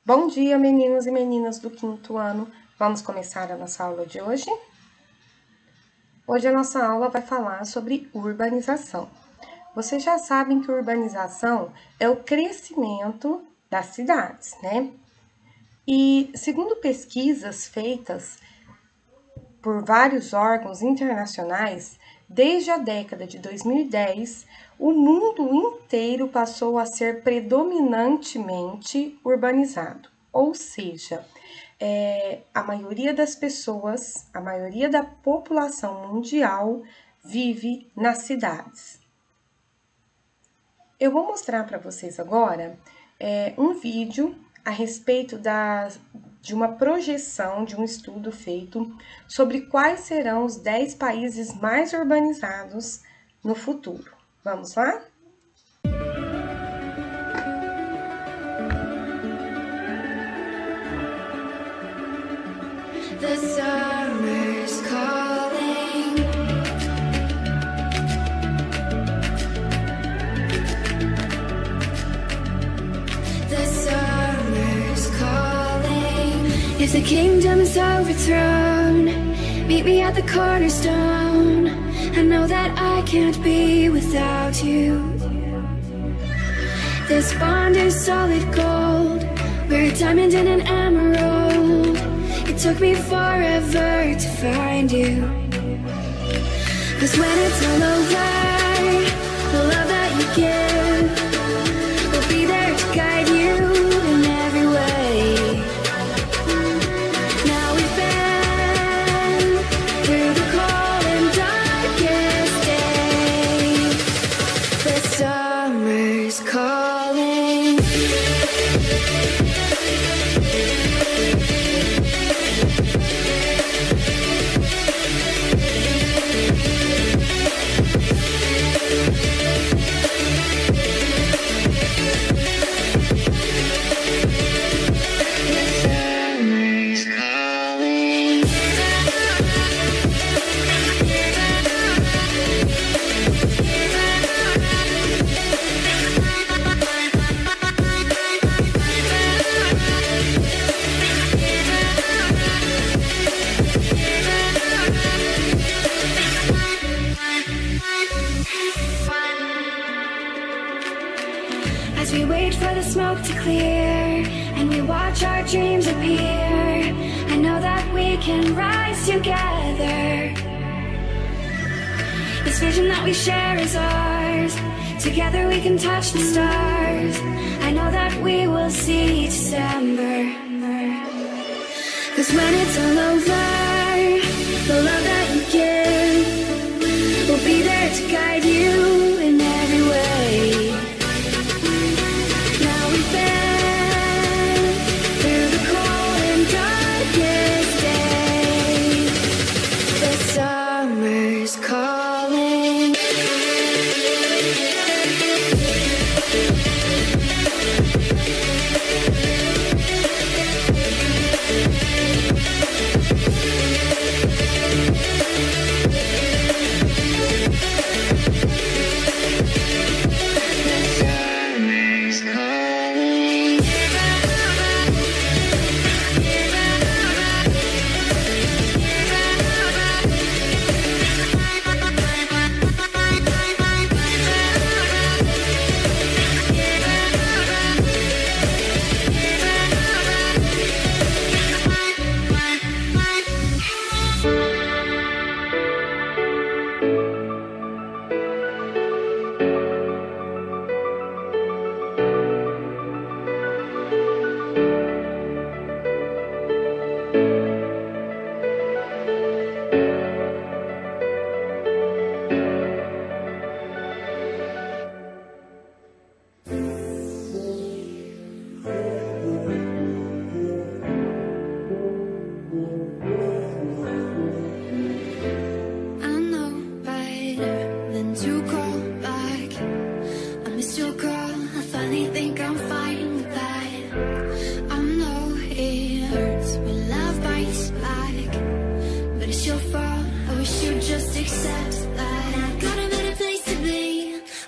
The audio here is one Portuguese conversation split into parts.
Bom dia, meninos e meninas do quinto ano. Vamos começar a nossa aula de hoje? Hoje a nossa aula vai falar sobre urbanização. Vocês já sabem que urbanização é o crescimento das cidades, né? E segundo pesquisas feitas por vários órgãos internacionais, desde a década de 2010, o mundo inteiro passou a ser predominantemente urbanizado, ou seja, a maioria das pessoas, a maioria da população mundial vive nas cidades. Eu vou mostrar para vocês agora um vídeo a respeito de uma projeção de um estudo feito sobre quais serão os 10 países mais urbanizados no futuro. Vamos lá? The summer's calling. The summer's calling. If the kingdom is overthrown, meet me at the cornerstone. I know that I can't be without you. This bond is solid gold. We're a diamond and an emerald. It took me forever to find you. 'Cause when it's all over, the love that you give will be there to guide you in every way. Now we've been through the cold and darkest days. The summer's calling. As we wait for the smoke to clear and we watch our dreams appear, I know that we can rise together. This vision that we share is ours. Together we can touch the stars. I know that we will see December. 'Cause when it's all over, the love that you give will be there to guide you in every way. Now we've been through the cold and darkest days. The summer's calling.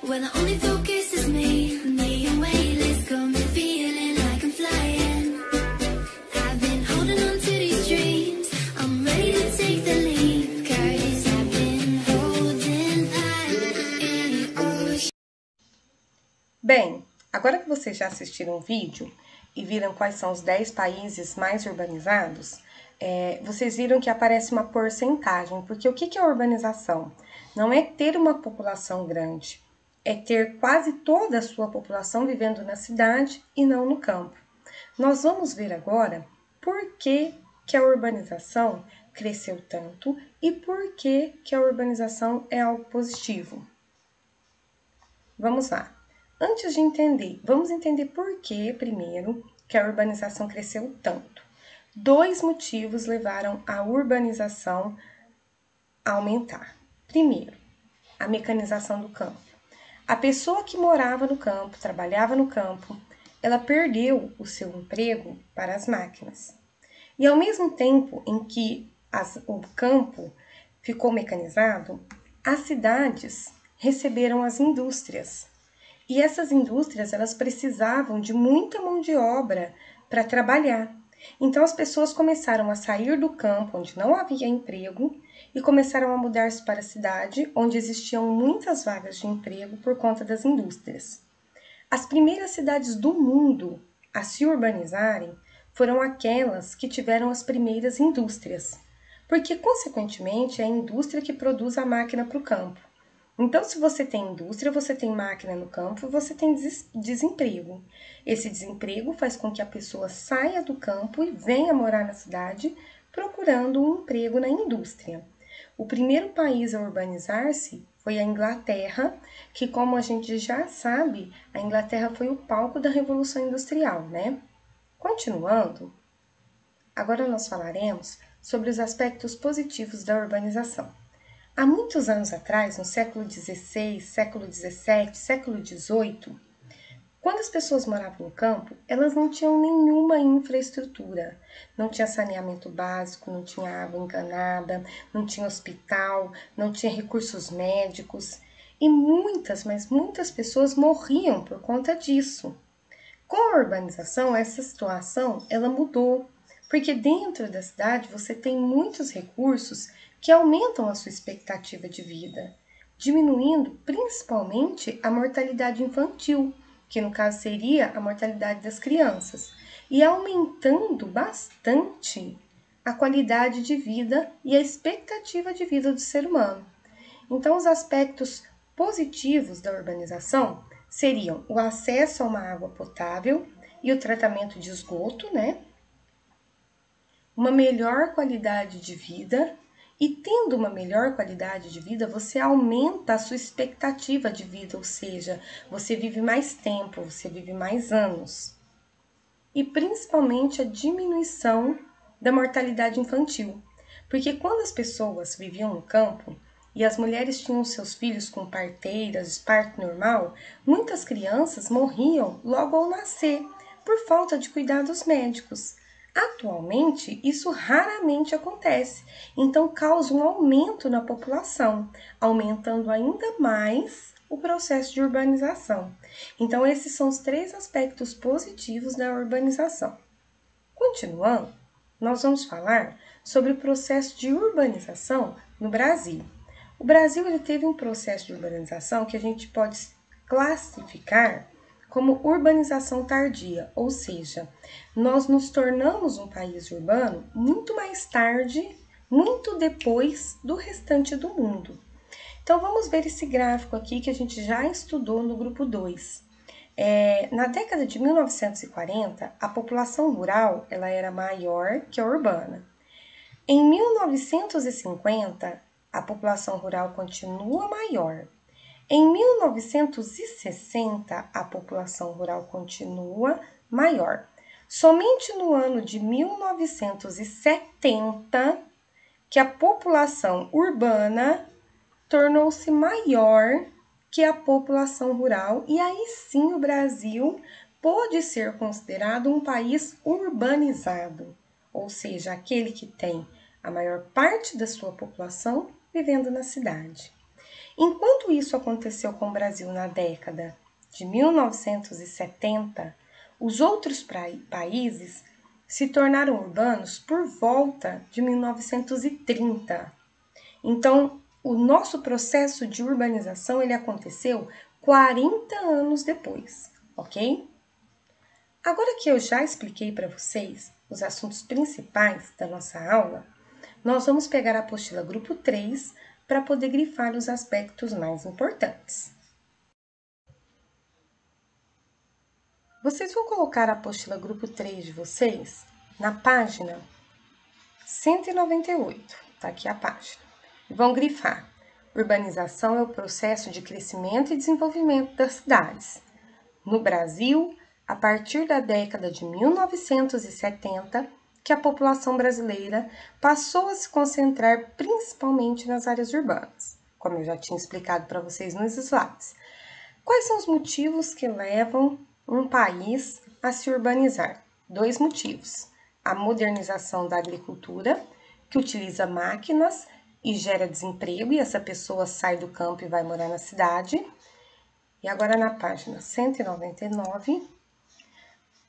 where the only focus is me. Me and weightless got me feeling like I'm flying. Bem, agora que vocês já assistiram o vídeo e viram quais são os 10 países mais urbanizados, vocês viram que aparece uma porcentagem, porque o que é urbanização? Não é ter uma população grande, é ter quase toda a sua população vivendo na cidade e não no campo. Nós vamos ver agora por que a urbanização cresceu tanto e por que a urbanização é algo positivo. Vamos lá. Antes de entender, vamos entender por que, primeiro, que a urbanização cresceu tanto. 2 motivos levaram a urbanização a aumentar. Primeiro, a mecanização do campo. A pessoa que morava no campo, trabalhava no campo, ela perdeu o seu emprego para as máquinas. E ao mesmo tempo em que o campo ficou mecanizado, as cidades receberam as indústrias. E essas indústrias, elas precisavam de muita mão de obra para trabalhar. Então, as pessoas começaram a sair do campo, onde não havia emprego, e começaram a mudar-se para a cidade, onde existiam muitas vagas de emprego por conta das indústrias. As primeiras cidades do mundo a se urbanizarem foram aquelas que tiveram as primeiras indústrias, porque, consequentemente, é a indústria que produz a máquina para o campo. Então, se você tem indústria, você tem máquina no campo, você tem desemprego. Esse desemprego faz com que a pessoa saia do campo e venha morar na cidade procurando um emprego na indústria. O primeiro país a urbanizar-se foi a Inglaterra, que, como a gente já sabe, a Inglaterra foi o palco da Revolução Industrial, né? Continuando, agora nós falaremos sobre os aspectos positivos da urbanização. Há muitos anos atrás, no século XVI, século XVII, século XVIII, quando as pessoas moravam no campo, elas não tinham nenhuma infraestrutura. Não tinha saneamento básico, não tinha água encanada, não tinha hospital, não tinha recursos médicos. E muitas, mas muitas pessoas morriam por conta disso. Com a urbanização, essa situação ela mudou, porque dentro da cidade você tem muitos recursos que aumentam a sua expectativa de vida, diminuindo principalmente a mortalidade infantil, que no caso seria a mortalidade das crianças, e aumentando bastante a qualidade de vida e a expectativa de vida do ser humano. Então, os aspectos positivos da urbanização seriam o acesso a uma água potável e o tratamento de esgoto, né? Uma melhor qualidade de vida. E tendo uma melhor qualidade de vida, você aumenta a sua expectativa de vida, ou seja, você vive mais tempo, você vive mais anos. E principalmente a diminuição da mortalidade infantil. Porque quando as pessoas viviam no campo e as mulheres tinham seus filhos com parteiras, parto normal, muitas crianças morriam logo ao nascer, por falta de cuidados médicos. Atualmente, isso raramente acontece, então causa um aumento na população, aumentando ainda mais o processo de urbanização. Então, esses são os 3 aspectos positivos da urbanização. Continuando, nós vamos falar sobre o processo de urbanização no Brasil. O Brasil ele teve um processo de urbanização que a gente pode classificar como urbanização tardia, ou seja, nós nos tornamos um país urbano muito mais tarde, muito depois do restante do mundo. Então, vamos ver esse gráfico aqui que a gente já estudou no grupo 2. Na década de 1940, a população rural ela era maior que a urbana. Em 1950, a população rural continua maior. Em 1960, a população rural continua maior. Somente no ano de 1970 que a população urbana tornou-se maior que a população rural e aí sim o Brasil pôde ser considerado um país urbanizado, ou seja, aquele que tem a maior parte da sua população vivendo na cidade. Enquanto isso aconteceu com o Brasil na década de 1970, os outros países se tornaram urbanos por volta de 1930. Então, o nosso processo de urbanização ele aconteceu 40 anos depois, ok? Agora que eu já expliquei para vocês os assuntos principais da nossa aula, nós vamos pegar a apostila grupo 3 para poder grifar os aspectos mais importantes. Vocês vão colocar a apostila grupo 3 de vocês na página 198, tá aqui a página. E vão grifar: urbanização é o processo de crescimento e desenvolvimento das cidades. No Brasil, a partir da década de 1970, que a população brasileira passou a se concentrar principalmente nas áreas urbanas, como eu já tinha explicado para vocês nos slides. Quais são os motivos que levam um país a se urbanizar? 2 motivos: a modernização da agricultura, que utiliza máquinas e gera desemprego, e essa pessoa sai do campo e vai morar na cidade. E agora na página 199,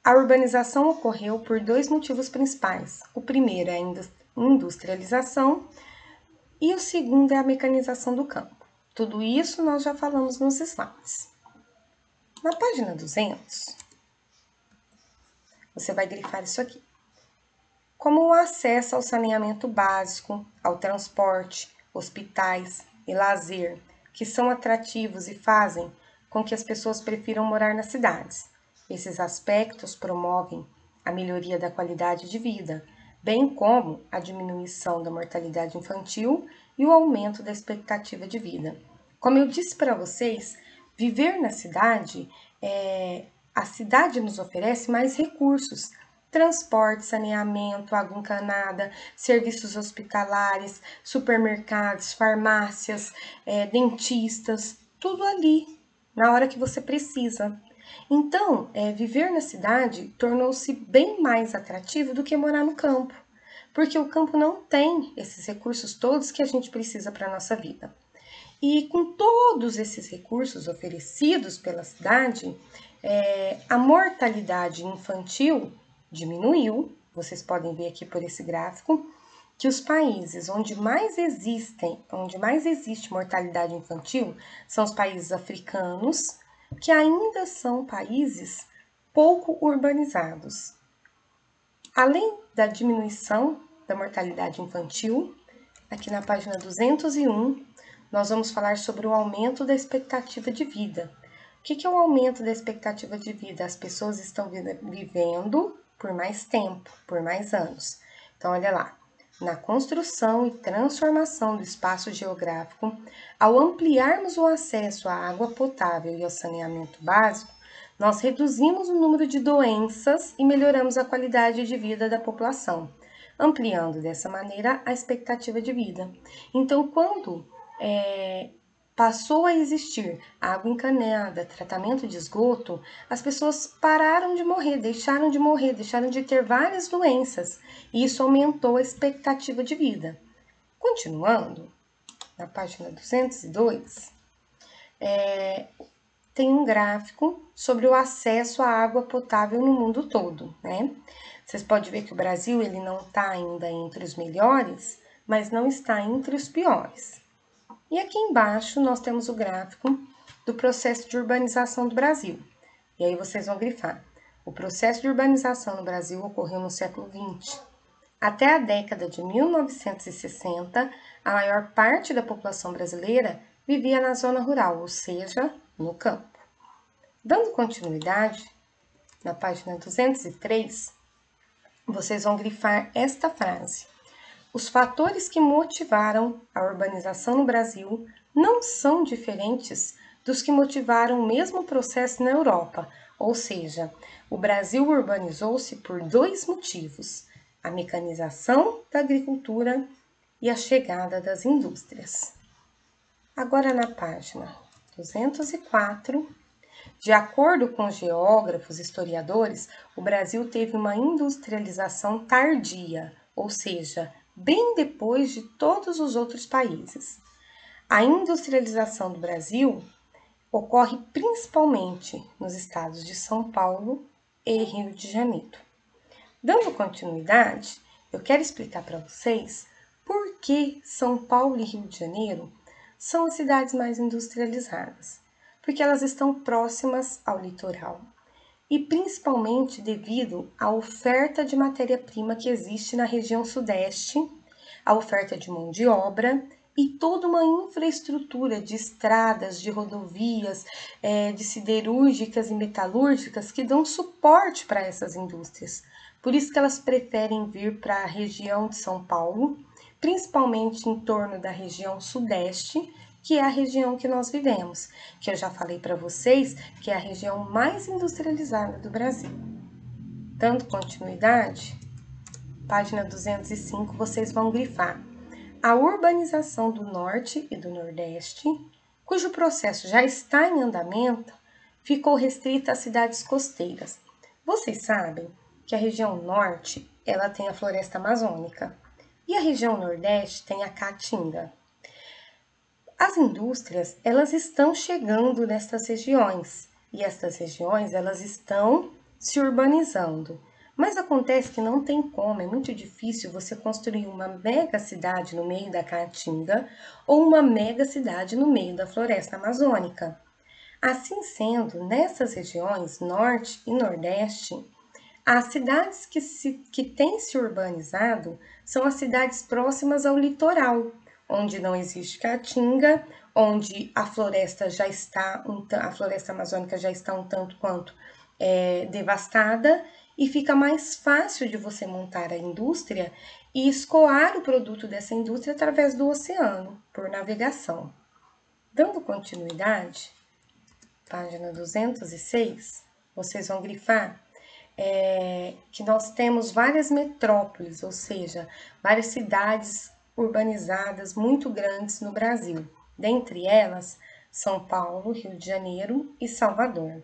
a urbanização ocorreu por 2 motivos principais. O primeiro é a industrialização e o segundo é a mecanização do campo. Tudo isso nós já falamos nos slides. Na página 200, você vai grifar isso aqui: como o acesso ao saneamento básico, ao transporte, hospitais e lazer, que são atrativos e fazem com que as pessoas prefiram morar nas cidades. Esses aspectos promovem a melhoria da qualidade de vida, bem como a diminuição da mortalidade infantil e o aumento da expectativa de vida. Como eu disse para vocês, viver na cidade, a cidade nos oferece mais recursos: transporte, saneamento, água encanada, serviços hospitalares, supermercados, farmácias, dentistas, tudo ali, na hora que você precisa. Então, viver na cidade tornou-se bem mais atrativo do que morar no campo, porque o campo não tem esses recursos todos que a gente precisa para a nossa vida. E com todos esses recursos oferecidos pela cidade, a mortalidade infantil diminuiu. Vocês podem ver aqui por esse gráfico que os países onde mais existe mortalidade infantil são os países africanos, que ainda são países pouco urbanizados. Além da diminuição da mortalidade infantil, aqui na página 201, nós vamos falar sobre o aumento da expectativa de vida. O que é o aumento da expectativa de vida? As pessoas estão vivendo por mais tempo, por mais anos. Então, olha lá. Na construção e transformação do espaço geográfico, ao ampliarmos o acesso à água potável e ao saneamento básico, nós reduzimos o número de doenças e melhoramos a qualidade de vida da população, ampliando dessa maneira a expectativa de vida. Então, quando passou a existir água encanada, tratamento de esgoto, as pessoas pararam de morrer, deixaram de ter várias doenças, e isso aumentou a expectativa de vida. Continuando, na página 202, tem um gráfico sobre o acesso à água potável no mundo todo, né? Vocês podem ver que o Brasil ele não está ainda entre os melhores, mas não está entre os piores. E aqui embaixo nós temos o gráfico do processo de urbanização do Brasil. E aí vocês vão grifar: o processo de urbanização no Brasil ocorreu no século XX. Até a década de 1960, a maior parte da população brasileira vivia na zona rural, ou seja, no campo. Dando continuidade, na página 203, vocês vão grifar esta frase: os fatores que motivaram a urbanização no Brasil não são diferentes dos que motivaram o mesmo processo na Europa, ou seja, o Brasil urbanizou-se por 2 motivos: a mecanização da agricultura e a chegada das indústrias. Agora na página 204, de acordo com geógrafos e historiadores, o Brasil teve uma industrialização tardia, ou seja, bem depois de todos os outros países. A industrialização do Brasil ocorre principalmente nos estados de São Paulo e Rio de Janeiro. Dando continuidade, eu quero explicar para vocês por que São Paulo e Rio de Janeiro são as cidades mais industrializadas. Porque elas estão próximas ao litoral. E principalmente devido à oferta de matéria-prima que existe na região sudeste, a oferta de mão de obra e toda uma infraestrutura de estradas, de rodovias, de siderúrgicas e metalúrgicas que dão suporte para essas indústrias. Por isso que elas preferem vir para a região de São Paulo, principalmente em torno da região sudeste, que é a região que nós vivemos, que eu já falei para vocês que é a região mais industrializada do Brasil. Dando continuidade, página 205, vocês vão grifar a urbanização do Norte e do Nordeste, cujo processo já está em andamento, ficou restrita às cidades costeiras. Vocês sabem que a região Norte ela tem a floresta amazônica e a região Nordeste tem a caatinga. As indústrias, elas estão chegando nestas regiões e estas regiões, elas estão se urbanizando. Mas acontece que não tem como, é muito difícil você construir uma mega cidade no meio da caatinga ou uma mega cidade no meio da floresta amazônica. Assim sendo, nessas regiões, Norte e Nordeste, as cidades que têm se urbanizado são as cidades próximas ao litoral, onde não existe caatinga, onde a floresta a floresta amazônica já está um tanto quanto devastada e fica mais fácil de você montar a indústria e escoar o produto dessa indústria através do oceano, por navegação. Dando continuidade, página 206, vocês vão grifar que nós temos várias metrópoles, ou seja, várias cidades urbanizadas muito grandes no Brasil. Dentre elas, São Paulo, Rio de Janeiro e Salvador.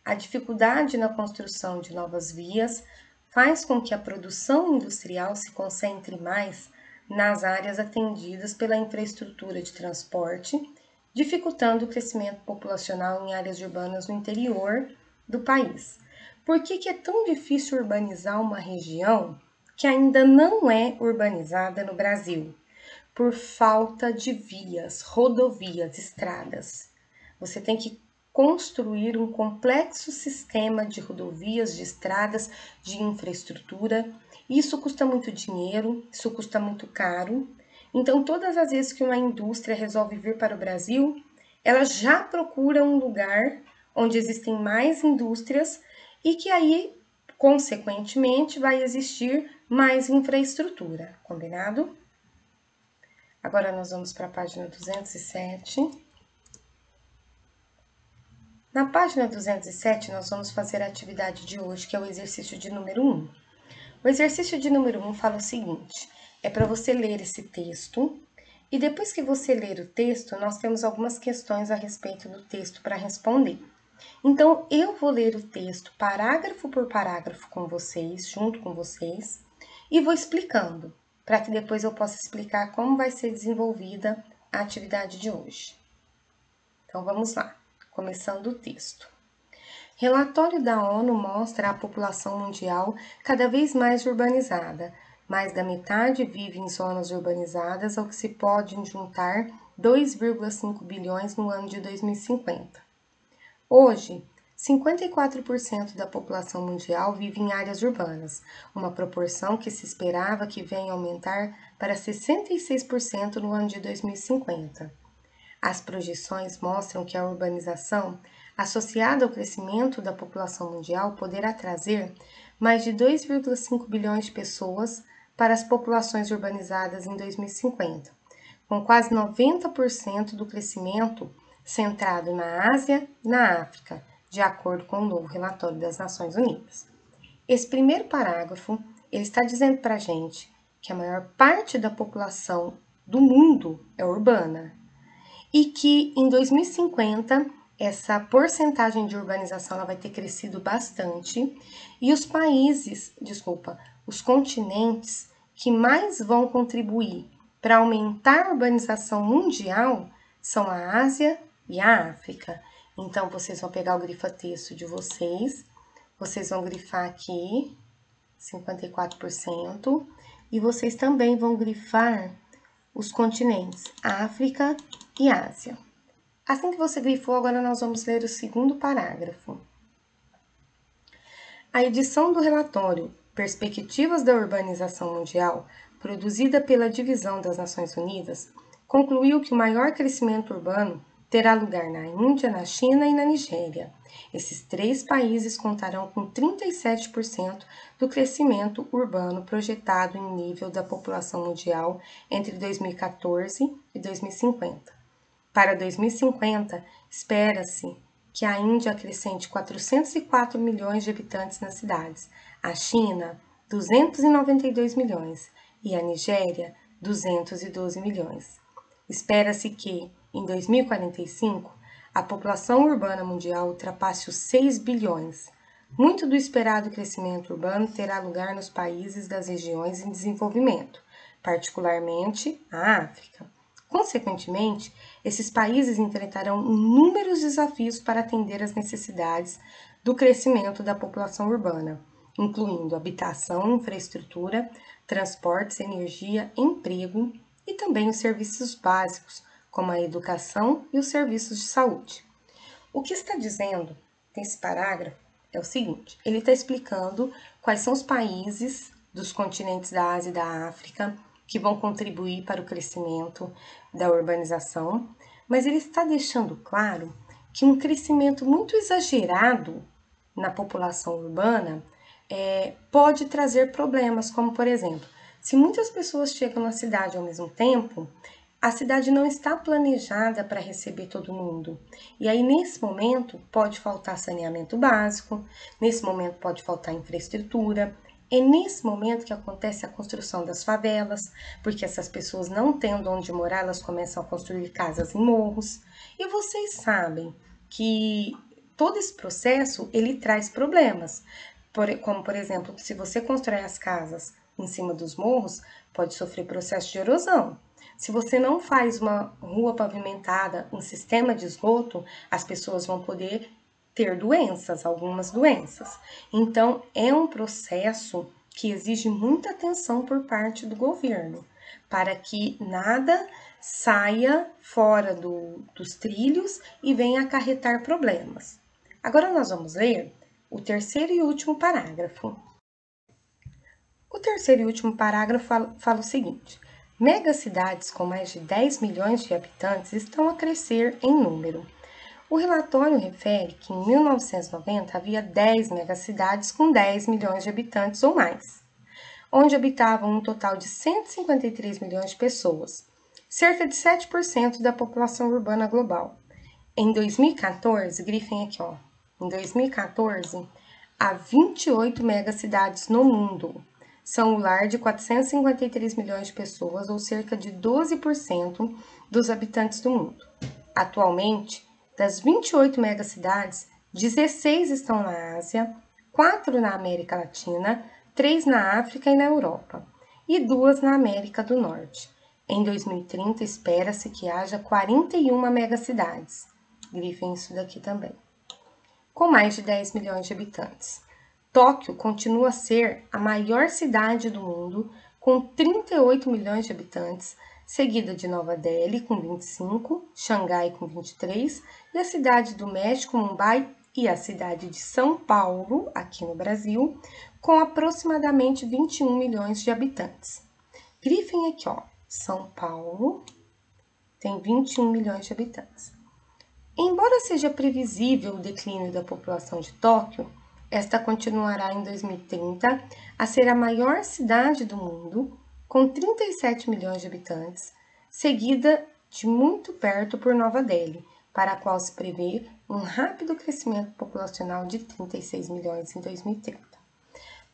A dificuldade na construção de novas vias faz com que a produção industrial se concentre mais nas áreas atendidas pela infraestrutura de transporte, dificultando o crescimento populacional em áreas urbanas no interior do país. Por que é tão difícil urbanizar uma região que ainda não é urbanizada no Brasil? Por falta de vias, rodovias, estradas. Você tem que construir um complexo sistema de rodovias, de estradas, de infraestrutura. Isso custa muito dinheiro, isso custa muito caro. Então, todas as vezes que uma indústria resolve vir para o Brasil, ela já procura um lugar onde existem mais indústrias e que aí, consequentemente, vai existir mais infraestrutura, combinado? Agora nós vamos para a página 207. Na página 207, nós vamos fazer a atividade de hoje, que é o exercício de número 1. O exercício de número 1 fala o seguinte, é para você ler esse texto, e depois que você ler o texto, nós temos algumas questões a respeito do texto para responder. Então, eu vou ler o texto parágrafo por parágrafo com vocês, junto com vocês, e vou explicando, para que depois eu possa explicar como vai ser desenvolvida a atividade de hoje. Então, vamos lá, começando o texto. Relatório da ONU mostra a população mundial cada vez mais urbanizada. Mais da metade vive em zonas urbanizadas, ao que se pode juntar 2,5 bilhões no ano de 2050. Hoje, 54% da população mundial vive em áreas urbanas, uma proporção que se esperava que venha a aumentar para 66% no ano de 2050. As projeções mostram que a urbanização, associada ao crescimento da população mundial, poderá trazer mais de 2,5 bilhões de pessoas para as populações urbanizadas em 2050, com quase 90% do crescimento centrado na Ásia e na África, de acordo com o novo relatório das Nações Unidas. Esse primeiro parágrafo, ele está dizendo para a gente que a maior parte da população do mundo é urbana e que em 2050 essa porcentagem de urbanização ela vai ter crescido bastante e os continentes que mais vão contribuir para aumentar a urbanização mundial são a Ásia e a África. Então, vocês vão pegar o grifa-texto de vocês, vocês vão grifar aqui 54% e vocês também vão grifar os continentes África e Ásia. Assim que você grifou, agora nós vamos ler o segundo parágrafo. A edição do relatório Perspectivas da Urbanização Mundial, produzida pela Divisão das Nações Unidas, concluiu que o maior crescimento urbano terá lugar na Índia, na China e na Nigéria. Esses 3 países contarão com 37% do crescimento urbano projetado em nível da população mundial entre 2014 e 2050. Para 2050, espera-se que a Índia acrescente 404 milhões de habitantes nas cidades, a China, 292 milhões e a Nigéria, 212 milhões. Espera-se que, em 2045, a população urbana mundial ultrapasse os 6 bilhões. Muito do esperado crescimento urbano terá lugar nos países das regiões em desenvolvimento, particularmente a África. Consequentemente, esses países enfrentarão inúmeros desafios para atender às necessidades do crescimento da população urbana, incluindo habitação, infraestrutura, transportes, energia, emprego e também os serviços básicos, como a educação e os serviços de saúde. O que está dizendo nesse parágrafo é o seguinte: ele está explicando quais são os países dos continentes da Ásia e da África que vão contribuir para o crescimento da urbanização, mas ele está deixando claro que um crescimento muito exagerado na população urbana pode trazer problemas, como por exemplo, se muitas pessoas chegam na cidade ao mesmo tempo, a cidade não está planejada para receber todo mundo. E aí, nesse momento, pode faltar saneamento básico, nesse momento pode faltar infraestrutura. É nesse momento que acontece a construção das favelas, porque essas pessoas não tendo onde morar, elas começam a construir casas em morros. E vocês sabem que todo esse processo, ele traz problemas. Como, por exemplo, se você constrói as casas em cima dos morros, pode sofrer processo de erosão. Se você não faz uma rua pavimentada, um sistema de esgoto, as pessoas vão poder ter doenças, algumas doenças. Então, é um processo que exige muita atenção por parte do governo, para que nada saia fora dos trilhos e venha acarretar problemas. Agora nós vamos ler o terceiro e último parágrafo. O terceiro e último parágrafo fala o seguinte: megacidades com mais de 10 milhões de habitantes estão a crescer em número. O relatório refere que em 1990 havia 10 megacidades com 10 milhões de habitantes ou mais, onde habitavam um total de 153 milhões de pessoas, cerca de 7% da população urbana global. Em 2014, grifem aqui, ó, em 2014, há 28 megacidades no mundo. São o lar de 453 milhões de pessoas, ou cerca de 12% dos habitantes do mundo. Atualmente, das 28 megacidades, 16 estão na Ásia, 4 na América Latina, 3 na África e na Europa, e 2 na América do Norte. Em 2030, espera-se que haja 41 megacidades. Grifem isso daqui também. Com mais de 10 milhões de habitantes. Tóquio continua a ser a maior cidade do mundo, com 38 milhões de habitantes, seguida de Nova Delhi, com 25, Xangai, com 23, e a cidade do México, Mumbai, e a cidade de São Paulo, aqui no Brasil, com aproximadamente 21 milhões de habitantes. Grifem aqui, ó, São Paulo tem 21 milhões de habitantes. Embora seja previsível o declínio da população de Tóquio, esta continuará em 2030 a ser a maior cidade do mundo, com 37 milhões de habitantes, seguida de muito perto por Nova Delhi, para a qual se prevê um rápido crescimento populacional de 36 milhões em 2030.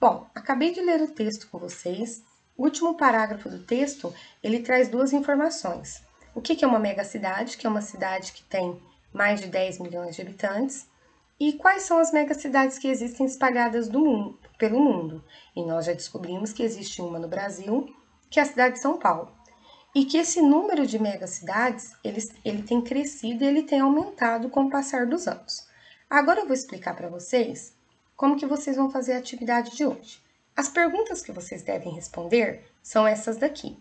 Bom, acabei de ler o texto com vocês. O último parágrafo do texto, ele traz duas informações. O que é uma megacidade, que é uma cidade que tem mais de 10 milhões de habitantes, e quais são as megacidades que existem espalhadas pelo mundo. E nós já descobrimos que existe uma no Brasil, que é a cidade de São Paulo. E que esse número de megacidades, ele tem crescido e ele tem aumentado com o passar dos anos. Agora eu vou explicar para vocês como que vocês vão fazer a atividade de hoje. As perguntas que vocês devem responder são essas daqui.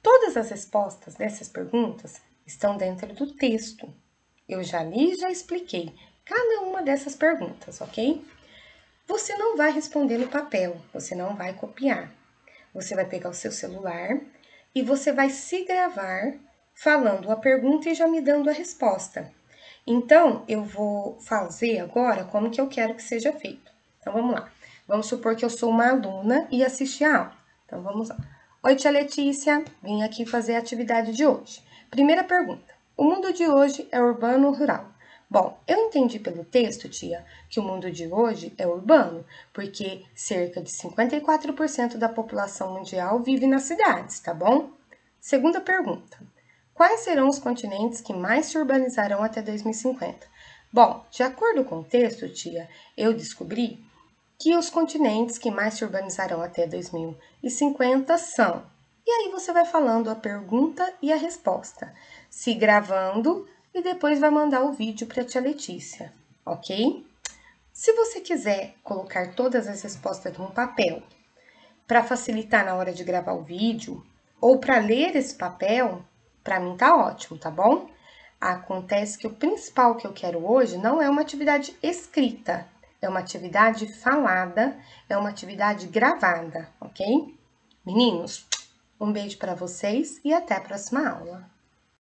Todas as respostas dessas perguntas estão dentro do texto. Eu já li e já expliquei cada uma dessas perguntas, ok? Você não vai responder no papel, você não vai copiar. Você vai pegar o seu celular e você vai se gravar falando a pergunta e já me dando a resposta. Então, eu vou fazer agora como que eu quero que seja feito. Então, vamos lá. Vamos supor que eu sou uma aluna e assisti a aula. Então, vamos lá. Oi, tia Letícia, vim aqui fazer a atividade de hoje. Primeira pergunta. O mundo de hoje é urbano ou rural? Bom, eu entendi pelo texto, tia, que o mundo de hoje é urbano, porque cerca de 54% da população mundial vive nas cidades, tá bom? Segunda pergunta. Quais serão os continentes que mais se urbanizarão até 2050? Bom, de acordo com o texto, tia, eu descobri que os continentes que mais se urbanizarão até 2050 são. E aí você vai falando a pergunta e a resposta, se gravando e depois vai mandar o vídeo para a tia Letícia, ok? Se você quiser colocar todas as respostas num papel para facilitar na hora de gravar o vídeo ou para ler esse papel, para mim tá ótimo, tá bom? Acontece que o principal que eu quero hoje não é uma atividade escrita, é uma atividade falada, é uma atividade gravada, ok? Meninos, um beijo para vocês e até a próxima aula.